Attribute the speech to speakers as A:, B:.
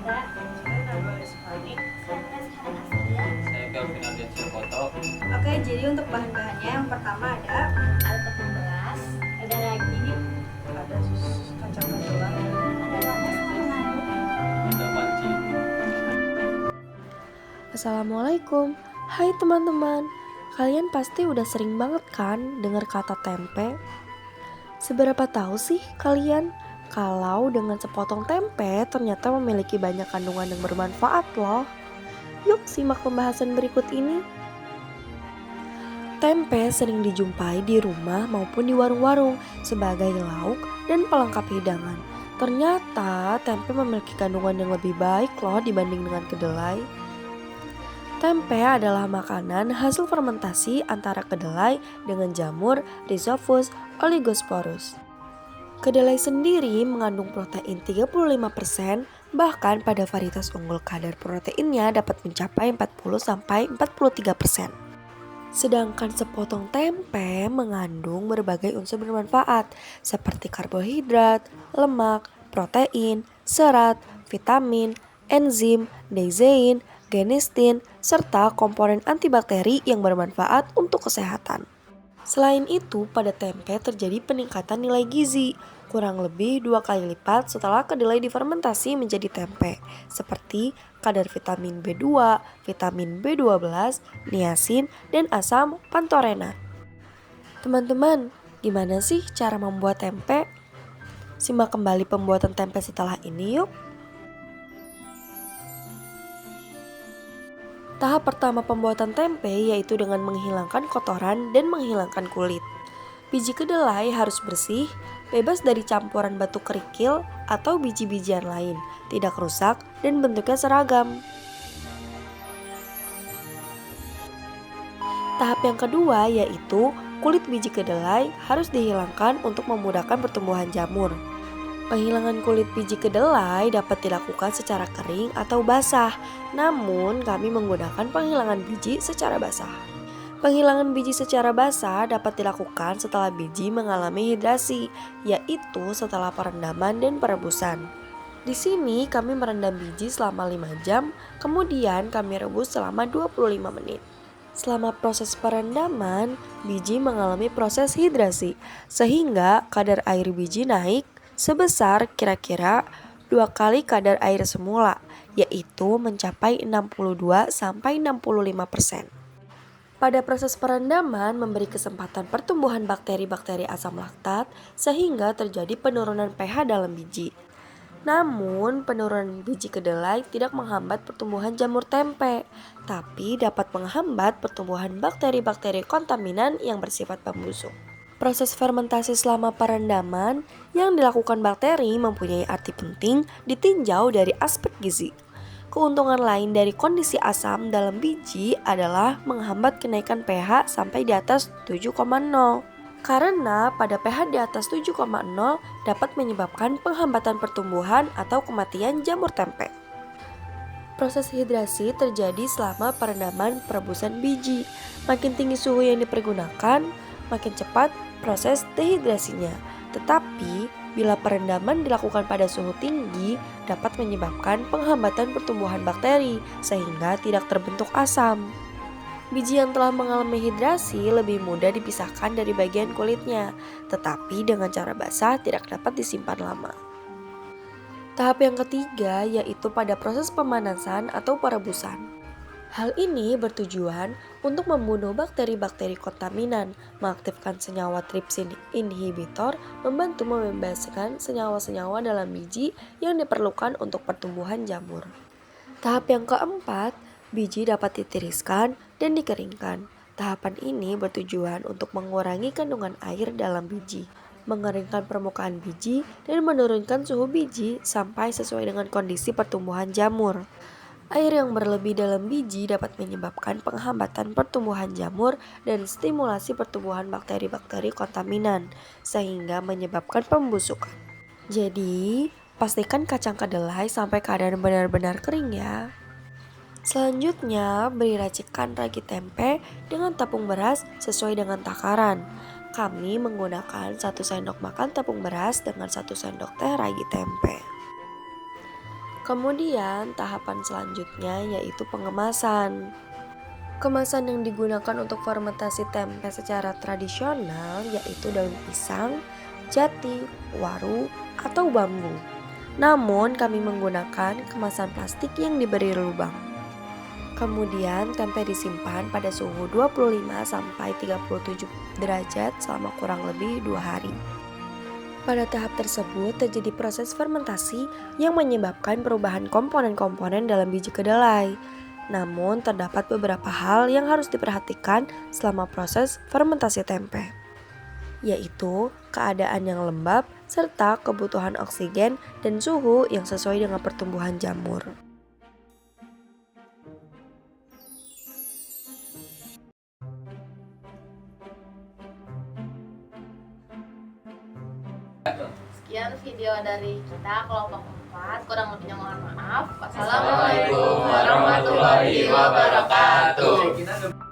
A: Saya Kelvin Ardiansyah Foto.
B: Oke, jadi untuk bahan-bahannya yang pertama ada tepung beras, ada ragi, ada kacang kedelai, ada lada sama madu.
A: Ada panci.
C: Assalamualaikum, hai teman-teman. Kalian pasti udah sering banget kan dengar kata tempe? Seberapa tahu sih kalian kalau dengan sepotong tempe ternyata memiliki banyak kandungan yang bermanfaat loh? Yuk simak pembahasan berikut ini. Tempe sering dijumpai di rumah maupun di warung-warung sebagai lauk dan pelengkap hidangan. Ternyata tempe memiliki kandungan yang lebih baik loh dibanding dengan kedelai. Tempe adalah makanan hasil fermentasi antara kedelai dengan jamur Rhizopus oligosporus. Kedelai sendiri mengandung protein 35%, bahkan pada varietas unggul kadar proteinnya dapat mencapai 40-43%. Sedangkan sepotong tempe mengandung berbagai unsur bermanfaat seperti karbohidrat, lemak, protein, serat, vitamin, enzim, dezein, genistin, serta komponen antibakteri yang bermanfaat untuk kesehatan. Selain itu, pada tempe terjadi peningkatan nilai gizi, kurang lebih 2 kali lipat setelah kedelai difermentasi menjadi tempe, seperti kadar vitamin B2, vitamin B12, niacin, dan asam pantorenat. Teman-teman, gimana sih cara membuat tempe? Simak kembali pembuatan tempe setelah ini yuk. Tahap pertama pembuatan tempe yaitu dengan menghilangkan kotoran dan menghilangkan kulit. Biji kedelai harus bersih, bebas dari campuran batu kerikil atau biji-bijian lain, tidak rusak dan bentuknya seragam. Tahap yang kedua yaitu kulit biji kedelai harus dihilangkan untuk memudahkan pertumbuhan jamur. Penghilangan kulit biji kedelai dapat dilakukan secara kering atau basah, namun kami menggunakan penghilangan biji secara basah. Penghilangan biji secara basah dapat dilakukan setelah biji mengalami hidrasi, yaitu setelah perendaman dan perebusan. Di sini kami merendam biji selama 5 jam, kemudian kami rebus selama 25 menit. Selama proses perendaman, biji mengalami proses hidrasi, sehingga kadar air biji naik sebesar kira-kira 2 kali kadar air semula, yaitu mencapai 62-65%. Pada proses perendaman memberi kesempatan pertumbuhan bakteri-bakteri asam laktat sehingga terjadi penurunan pH dalam biji. Namun, penurunan biji kedelai tidak menghambat pertumbuhan jamur tempe, tapi dapat menghambat pertumbuhan bakteri-bakteri kontaminan yang bersifat pembusuk. Proses fermentasi selama perendaman yang dilakukan bakteri mempunyai arti penting ditinjau dari aspek gizi. Keuntungan lain dari kondisi asam dalam biji adalah menghambat kenaikan pH sampai di atas 7,0. Karena pada pH di atas 7,0 dapat menyebabkan penghambatan pertumbuhan atau kematian jamur tempe. Proses hidrasi terjadi selama perendaman perebusan biji. Makin tinggi suhu yang dipergunakan, makin cepat proses dehidrasinya. Tetapi, bila perendaman dilakukan pada suhu tinggi, dapat menyebabkan penghambatan pertumbuhan bakteri sehingga tidak terbentuk asam. Biji yang telah mengalami hidrasi lebih mudah dipisahkan dari bagian kulitnya, tetapi dengan cara basah tidak dapat disimpan lama. Tahap yang ketiga yaitu pada proses pemanasan atau perebusan. Hal ini bertujuan untuk membunuh bakteri-bakteri kontaminan, mengaktifkan senyawa trypsin inhibitor, membantu membebaskan senyawa-senyawa dalam biji yang diperlukan untuk pertumbuhan jamur. Tahap yang keempat, biji dapat ditiriskan dan dikeringkan. Tahapan ini bertujuan untuk mengurangi kandungan air dalam biji, mengeringkan permukaan biji, dan menurunkan suhu biji sampai sesuai dengan kondisi pertumbuhan jamur. Air yang berlebih dalam biji dapat menyebabkan penghambatan pertumbuhan jamur dan stimulasi pertumbuhan bakteri-bakteri kontaminan, sehingga menyebabkan pembusukan. Jadi, pastikan kacang kedelai sampai keadaan benar-benar kering ya. Selanjutnya, beri racikan ragi tempe dengan tepung beras sesuai dengan takaran. Kami menggunakan 1 sendok makan tepung beras dengan 1 sendok teh ragi tempe. Kemudian tahapan selanjutnya yaitu pengemasan. Kemasan yang digunakan untuk fermentasi tempe secara tradisional yaitu daun pisang, jati, waru, atau bambu. Namun kami menggunakan kemasan plastik yang diberi lubang. Kemudian tempe disimpan pada suhu 25-37 derajat selama kurang lebih 2 hari. Pada tahap tersebut terjadi proses fermentasi yang menyebabkan perubahan komponen-komponen dalam biji kedelai. Namun terdapat beberapa hal yang harus diperhatikan selama proses fermentasi tempe, yaitu keadaan yang lembab serta kebutuhan oksigen dan suhu yang sesuai dengan pertumbuhan jamur.
D: Sekian video dari kita kelompok 4, kurang lebihnya mohon maaf. Wassalamualaikum warahmatullahi wabarakatuh.